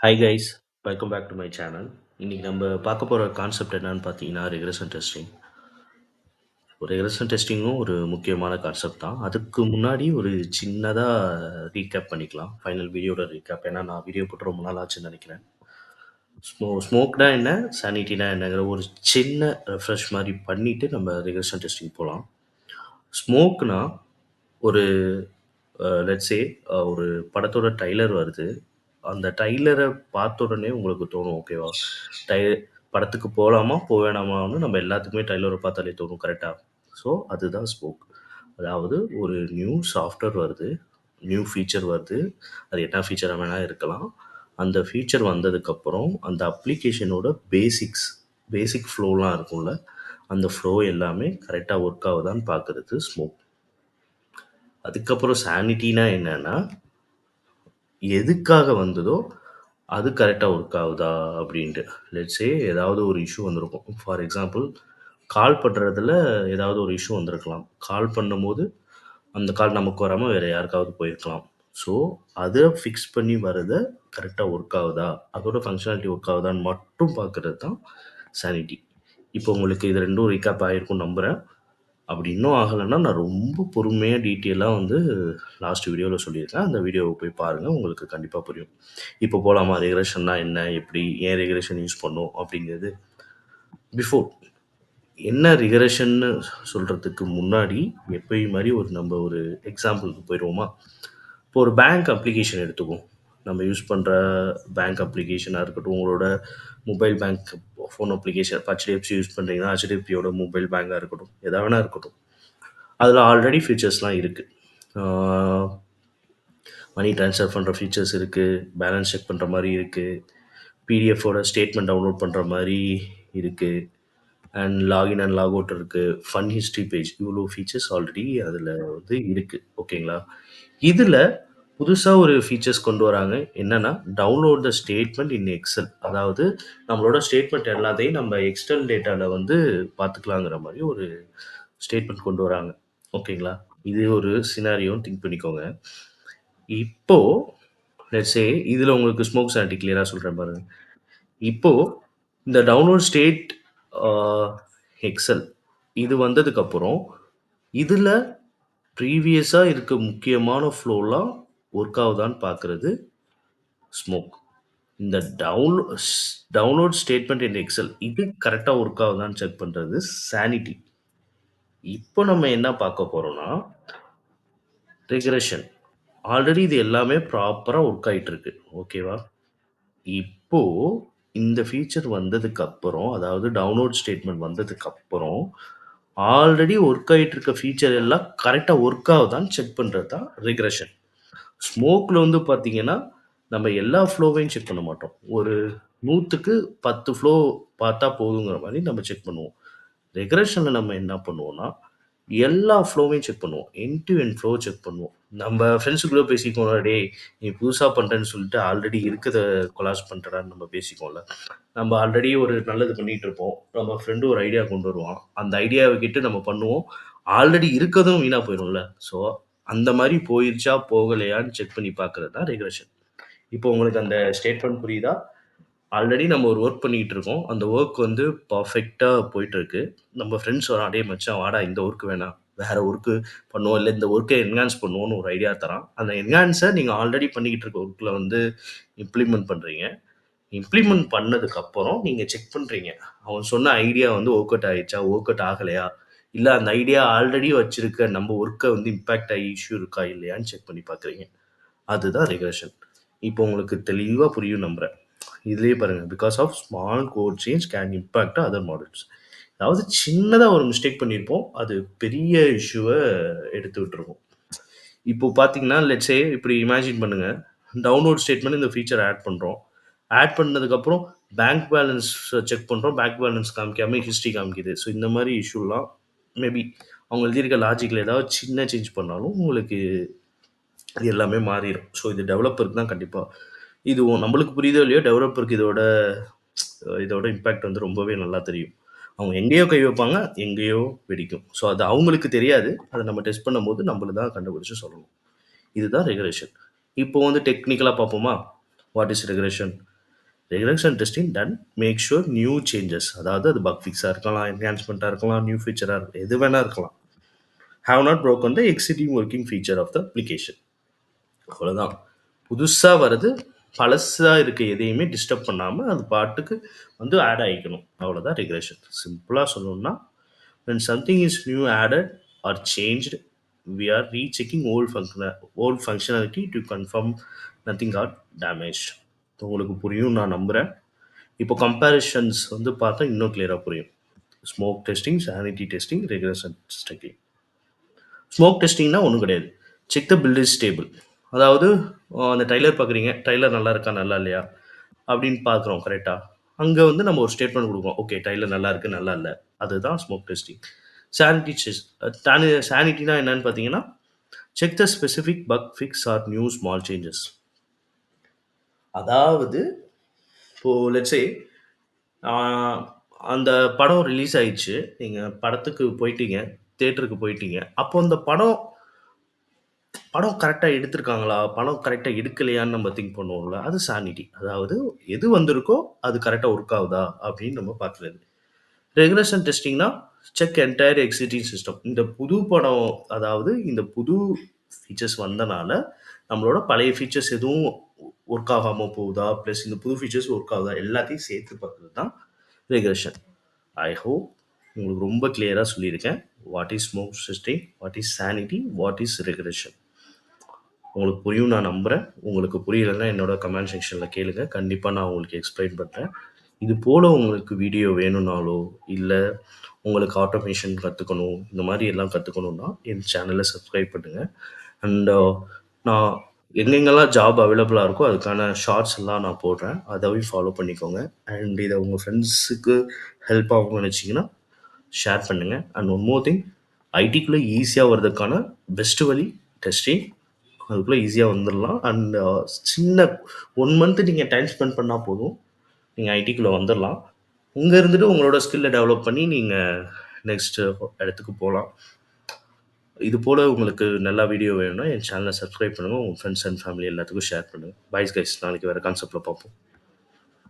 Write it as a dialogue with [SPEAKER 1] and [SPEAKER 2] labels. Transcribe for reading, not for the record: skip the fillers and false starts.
[SPEAKER 1] Hi guys, welcome back to my channel. இன்னைக்கு நம்ம பார்க்க போகிற கான்செப்ட் என்னன்னு பார்த்தீங்கன்னா ரெக்ரெஷன் டெஸ்டிங். ஒரு ரெக்ரெஷன் டெஸ்டிங்கும் ஒரு முக்கியமான கான்செப்ட் தான். அதுக்கு முன்னாடி ஒரு சின்னதாக ரீகேப் பண்ணிக்கலாம். ஃபைனல் வீடியோட ரீகேப். ஏன்னா நான் வீடியோ போட்டு ரொம்ப நாள் ஆச்சுன்னு நினைக்கிறேன். ஸ்மோக்னா என்ன, சானிட்டினா என்னங்கிற ஒரு சின்ன ரெஃப்ரெஷ் மாதிரி பண்ணிவிட்டு நம்ம ரெக்ரெஷன் டெஸ்டிங் போகலாம். ஸ்மோக்னா ஒரு லெட்ஸ் சே ஒரு படத்தோட ட்ரைலர் வருது. அந்த ட்ரைலர பார்த்த உடனே உங்களுக்கு தோணும், ஓகேவா? டை படத்துக்கு போலாமா? வேணாமான்னு நம்ம எல்லாத்துக்குமே ட்ரைலர பார்த்தாலே தோணும். கரெக்ட்டா? ஸோ, அதுதான் ஸ்மோக். அதாவது ஒரு நியூ சாஃப்ட்வேர் வருது. நியூ ஃபீச்சர் வருது. அது என்ன ஃபீச்சரா வேணா இருக்கலாம். அந்த ஃபீச்சர் வந்ததுக்கப்புறம், அந்த அப்ளிகேஷனோட பேசிக் ஃப்ளோலாம் இருக்கும்ல, அந்த ஃப்ளோ எல்லாமே கரெக்ட்டா ஒர்க் ஆகுதான்னு பார்க்குறது ஸ்மோக். அதுக்கப்புறம் சானிட்டினா என்னன்னா, எதுக்காக வந்ததோ, அது கரெக்ட்டா ஒர்க் ஆகுதா அப்படின்ட்டு. லெட்ஸ் சே ஏதாவது ஒரு இஷ்யூ வந்திருக்கும். ஃபார் எக்ஸாம்பிள் கால் பண்றதுல ஏதாவது ஒரு இஷ்யூ வந்திருக்கலாம். கால் பண்ணும்போது, அந்த கால் நமக்கு வராம வேற யாருக்காவது போயிருக்கலாம். ஸோ, அத ஃபிக்ஸ் பண்ணி வரத கரெக்ட்டா ஒர்க் ஆகுதா? அதோட ஃபங்ஷனாலிட்டி ஒர்க் ஆகுதான்னு மட்டும் பார்க்குறது தான் சானிட்டி. இப்போ உங்களுக்கு இது 2ம் ரீகேப் ஆயிருக்கும்னு நம்புறேன். அப்படி இன்னும் ஆகலன்னா, நான் ரொம்ப பொறுமையா டீட்டெயிலா வந்து லாஸ்ட் வீடியோல சொல்லியிருக்கேன். அந்த வீடியோவ போய் பாருங்க. உங்களுக்கு கண்டிப்பா புரியும். இப்போ போலாமா? ரெக்ரெஷன்னா என்ன? எப்படி? ஏன் ரெக்ரெஷன் யூஸ் பண்ணோம்? அப்படிங்கிறது. பிஃபோர் என்ன ரிகரெஷன்னு சொல்றதுக்கு முன்னாடி, எப்பயும் மாரி நம்ம ஒரு எக்ஸாம்பிளுக்கு போயிருவோமா? இப்போ ஒரு பேங்க் அப்ளிகேஷன் எடுத்துக்குவோம். நம்ம யூஸ் பண்ற பேங்க் அப்ளிகேஷனா இருக்கட்டும், உங்களோட மொபைல் பேங்க் ஃபோன் அப்ளிகேஷன் இப்போ HDFC யூஸ் பண்றீங்கன்னா, HDFCயோட மொபைல் பேங்கா இருக்கட்டும், எதா வேணா இருக்கட்டும். அதில ஆல்ரெடி ஃபீச்சர்ஸ்லாம் இருக்கு. ஆ மணி ட்ரான்ஸ்ஃபர் பண்ற ஃபீச்சர்ஸ் இருக்கு. பேலன்ஸ் செக் பண்ற மாரி இருக்கு. பிடிஎஃபோட ஸ்டேட்மெண்ட் டவுன்லோட் பண்ற மாரி இருக்கு. And login and log out இருக்கு. ஃபன் ஹிஸ்டரி பேஜ் இவ்வளோ ஃபீச்சர்ஸ் ஆல்ரெடி அதில வந்து இருக்கு. ஓகேங்களா? இதில புதுசா ஒரு ஃபீச்சர்ஸ் கொண்டு வராங்க. என்னன்னா, download the statement in Excel. அதாவது நம்மளோட ஸ்டேட்மெண்ட் எல்லாத்தையும் நம்ம எக்ஸ்டர்னல் டேட்டால வந்து பார்த்துக்கலாங்கிற மாரி ஒரு ஸ்டேட்மெண்ட் கொண்டு வராங்க. ஓகேங்களா? இது ஒரு சினாரியோன்னு திங்க் பண்ணிக்கோங்க. இப்போ லெட்ஸ் சே இதில உங்களுக்கு ஸ்மோக் சானிட்டி கிளியரா சொல்றேன் பாருங்க. இப்போ இந்த டவுன்லோட் ஸ்டேட் ஆ எக்ஸெல் இது வந்ததுக்கப்புறம், இதில ப்ரீவியஸா இருக்க முக்கியமான ஃப்ளோலாம் ஒர்க் ஆகுதான்னு பார்க்குறது ஸ்மோக். இந்த டவுன்லோட் ஸ்டேட்மெண்ட் இன் எக்ஸெல் இது கரெக்ட்டா ஒர்க் ஆகுதான்னு செக் பண்றது சானிட்டி. இப்போ நம்ம என்ன பார்க்க போறோம்னா, ரிக்ரெஷன். ஆல்ரெடி இது எல்லாமே ப்ராப்பரா ஒர்க் ஆயிட்டு இருக்கு. ஓகேவா? இப்போ இந்த ஃபீச்சர் வந்ததுக்கப்புறம், அதாவது டவுன்லோட் ஸ்டேட்மெண்ட் வந்ததுக்கப்புறம், ஆல்ரெடி ஒர்க் ஆயிட்டு இருக்க ஃபீச்சர் எல்லாம் கரெக்ட்டா ஒர்க் ஆகுதான்னு செக் பண்றது தான் ரிக்ரெஷன். ஸ்மோக்ல வந்து பார்த்தீங்கன்னா, நம்ம எல்லா ஃப்ளோவையும் செக் பண்ண மாட்டோம். ஒரு 100க்கு 10 ஃப்ளோ பார்த்தா போதுங்கிற மாரி நம்ம செக் பண்ணுவோம். ரெக்ரெஷன்ல நம்ம என்ன பண்ணுவோம்னா, எல்லா ஃப்ளோவையும் செக் பண்ணுவோம். End to end flow check பண்ணுவோம். நம்ம ஃப்ரெண்ட்ஸுக்குள்ள பேசிக்குவோம்ல, "டேய்! நீ புதுசா பண்றேன்னு சொல்லிட்டு ஆல்ரெடி இருக்கத கொலாப்ஸ் பண்றடான்னு" நம்ம பேசிக்குவோம்ல. நம்ம ஆல்ரெடி ஒரு நல்லது பண்ணிட்டு இருப்போம். நம்ம ஃப்ரெண்டு ஒரு ஐடியா கொண்டு வருவான். அந்த ஐடியாவ கேட்டு நம்ம பண்ணுவோம். ஆல்ரெடி இருக்கதும் வீணா போயிரும்ல. ஸோ, அந்த மாரி போயிருச்சா, போகலையான்னு செக் பண்ணி பார்க்குறது தான் ரெக்ரெஷன். இப்போ உங்களுக்கு அந்த ஸ்டேட்மெண்ட் புரியுதா? ஆல்ரெடி நம்ம ஒரு ஒர்க் பண்ணிட்டு இருக்கோம். அந்த ஒர்க் வந்து பெர்ஃபெக்ட்டா போயிட்டுருக்கு. நம்ம ஃப்ரெண்ட்ஸ் வரான், "டேய் மச்சான் வாடா இந்த ஒர்க் வேணாம். வேற ஒர்க்கு பண்ணுவோம். இல்ல இந்த ஒர்க்க என்ஹான்ஸ் பண்ணுவோம்னு" ஒரு ஐடியா தரான். அந்த என்ஹான்ஸ நீங்க ஆல்ரெடி பண்ணிக்கிட்டு இருக்க ஒர்க்ல வந்து இம்ப்ளிமெண்ட் பண்றீங்க. இம்ப்ளிமெண்ட் பண்ணதுக்கப்புறம் நீங்க செக் பண்றீங்க. அவன் சொன்ன ஐடியா வந்து ஒர்க் அவுட் ஆயிருச்சா? ஒர்க் அவுட் ஆகலையா? இல்ல அந்த ஐடியா ஆல்ரெடி வச்சிருக்க நம்ம ஒர்க்க வந்து இம்பாக்ட் ஆயி இஷ்யூ இருக்கா? இல்லையான்னு செக் பண்ணி பார்க்குறீங்க. அதுதான் ரிக்ரெஷன். இப்போ உங்களுக்கு தெளிவா புரியும்னு நம்புறேன். இதுலயே பாருங்க. Because of small code change can impact other models. அதாவது சின்னதா ஒரு மிஸ்டேக் பண்ணியிருப்போம். அது பெரிய இஷ்யூவ எடுத்து விட்டுருக்கும். இப்போ பார்த்தீங்கன்னா, லெட்ஸ் சே இப்படி இமேஜின் பண்ணுங்க. டவுன்லோட் ஸ்டேட்மெண்ட் இந்த ஃபீச்சர் ஆட் பண்றோம். ஆட் பண்ணதுக்கப்புறம் பேங்க் பேலன்ஸ் செக் பண்றோம். பேங்க் பேலன்ஸ் காமிக்காம ஹிஸ்டரி காமிக்குது. ஸோ இந்த மாரி இஷ்யூலாம் மேபி அவங்க எழுதியிருக்க லாஜிக்ல ஏதாவது சின்ன சேஞ்ச் பண்ணாலும் உங்களுக்கு இது எல்லாமே மாறிரும். ஸோ இது டெவலப்பருக்கு தான் கண்டிப்பா இது நம்மளுக்கு புரியுதோ இல்லையோ டெவலப்பருக்கு இதோட இம்பாக்ட் வந்து ரொம்பவே நல்லா தெரியும். அவங்க எங்கேயோ கை வைப்பாங்க, எங்கேயோ வெடிக்கும். ஸோ அது அவங்களுக்கு தெரியாது. அத நம்ம டெஸ்ட் பண்ணும்போது நம்மள தான் கண்டுபிடிச்சு சொல்லணும். இதுதான் ரெகுலேஷன். இப்போ வந்து டெக்னிக்கலா பார்ப்போமா? What is regression? Regression testing done make sure new changes, அதாவது அது பக் ஃபிக்ஸாக இருக்கலாம், என்ஹான்ஸ்மெண்ட்டாக இருக்கலாம், நியூ ஃபீச்சராக இருக்கலாம், எது வேணா இருக்கலாம். Have not broken the existing working feature of the application. அவ்வளோதான். புதுசா வரது, பழசா இருக்க எதையுமே டிஸ்டர்ப் பண்ணாம, அது பாட்டுக்கு வந்து ஆட் ஆயிக்கணும். அவ்வளோதான் ரெகுலேஷன். சிம்பிளா சொல்லணும்னா, when something is new added or changed, we are rechecking old functionality to confirm nothing got damaged. உங்களுக்கு புரியும் நான் நம்புறேன். இப்போ கம்பேரிஷன்ஸ் வந்து பார்த்தா இன்னும் கிளியரா புரியும். Smoke testing, sanity testing, regulation testing. Smoke டெஸ்டிங்னா ஒன்றும் கிடையாது. Check the build is stable. அதாவது அந்த டைலர் பார்க்குறீங்க, டைலர் நல்லா இருக்கா நல்லா இல்லையா அப்படின்னு பார்க்குறோம் கரெக்டாக. அங்கே வந்து நம்ம ஒரு ஸ்டேட்மெண்ட் கொடுப்போம், ஓகே டைலர் நல்லா இருக்கு நல்லா இல்லை. அதுதான் ஸ்மோக் டெஸ்டிங். சானிட்டி டெஸ்ட், சானிட்டினா என்னன்னு பார்த்தீங்கன்னா, check the specific bug fix or new small changes. அதாவது இப்போ லெட்ஸே அந்த படம் ரிலீஸ் ஆயிடுச்சு, நீங்கள் படத்துக்கு போயிட்டீங்க, தேட்டருக்கு போயிட்டீங்க. அப்போ அந்த படம் படம் கரெக்ட்டா எடுத்திருக்காங்களா? படம் கரெக்ட்டா எடுக்கலையான்னு நம்ம திங்க் பண்ணுவோம்ல. அது சானிட்டி. அதாவது எது வந்திருக்கோ அது கரெக்ட்டா ஒர்க் ஆகுதா? அப்படின்னு நம்ம பார்க்குறது. ரெகுலேஷன் டெஸ்டிங்னா செக் என்டையர் எக்ஸிஸ்டிங் சிஸ்டம். இந்த புது படம், அதாவது இந்த புது ஃபீச்சர்ஸ் வந்தனால, நம்மளோட பழைய ஃபீச்சர்ஸ் எதுவும் ஒர்க் ஆகாம போகுதா? பிளஸ் இந்த புது ஃபீச்சர்ஸ் ஒர்க் ஆகுதா? எல்லாத்தையும் சேர்த்து பார்க்குறது தான் ரெகுலேஷன். ஐ ஹோப் உங்களுக்கு ரொம்ப கிளியரா சொல்லியிருக்கேன். What is smoke testing? What is sanity? What is regulation? உங்களுக்கு புரியும் நான் நம்புறேன். உங்களுக்கு புரியலன்னா என்னோட கமெண்ட் செக்ஷன்ல கேளுங்க. கண்டிப்பா நான் உங்களுக்கு எக்ஸ்பிளைன் பண்றேன். இது போல உங்களுக்கு வீடியோ வேணும்னாலோ, இல்ல உங்களுக்கு ஆட்டோமேஷன் கத்துக்கணும், இந்த மாரி எல்லாம் கத்துக்கணும்னா, என் சேனல சப்ஸ்கிரைப் பண்ணுங்க. அண்ட் நான் எங்கெங்கெல்லாம் ஜாப் அவைலபிளா இருக்கோ, அதுக்கான ஷார்ட்ஸ் எல்லாம் நான் போடுறேன். அதையும் ஃபாலோ பண்ணிக்கோங்க. அண்ட் இத உங்க ஃப்ரெண்ட்ஸுக்கு ஹெல்ப் ஆகும்னு நினைச்சீங்கன்னா, ஷேர் பண்ணுங்க. அண்ட் ஒன் மோர் திங், ஐடிக்குள்ள ஈஸியா வரதுக்கான பெஸ்ட் வழி டெஸ்டிங். அதுக்குள்ள ஈஸியா வந்துரலாம். அண்ட் சின்ன 1 மந்த் நீங்க டைம் ஸ்பெண்ட் பண்ணா போதும். நீங்க ஐடிக்குள்ள வந்துரலாம். இங்க இருந்துட்டு உங்களோட ஸ்கில்ல டெவலப் பண்ணி நீங்க நெக்ஸ்ட் இடத்துக்கு போலாம். இது போல உங்களுக்கு நல்ல வீடியோ வேணும்னா என் சேனல சப்ஸ்கிரைப் பண்ணுங்க. உங்க ஃப்ரெண்ட்ஸ் அண்ட் ஃபேமிலி எல்லாத்துக்கும் ஷேர் பண்ணுங்க. பாய்ஸ் கைஸ், நாளைக்கு வேற கான்செப்ட்ல பார்ப்போம்.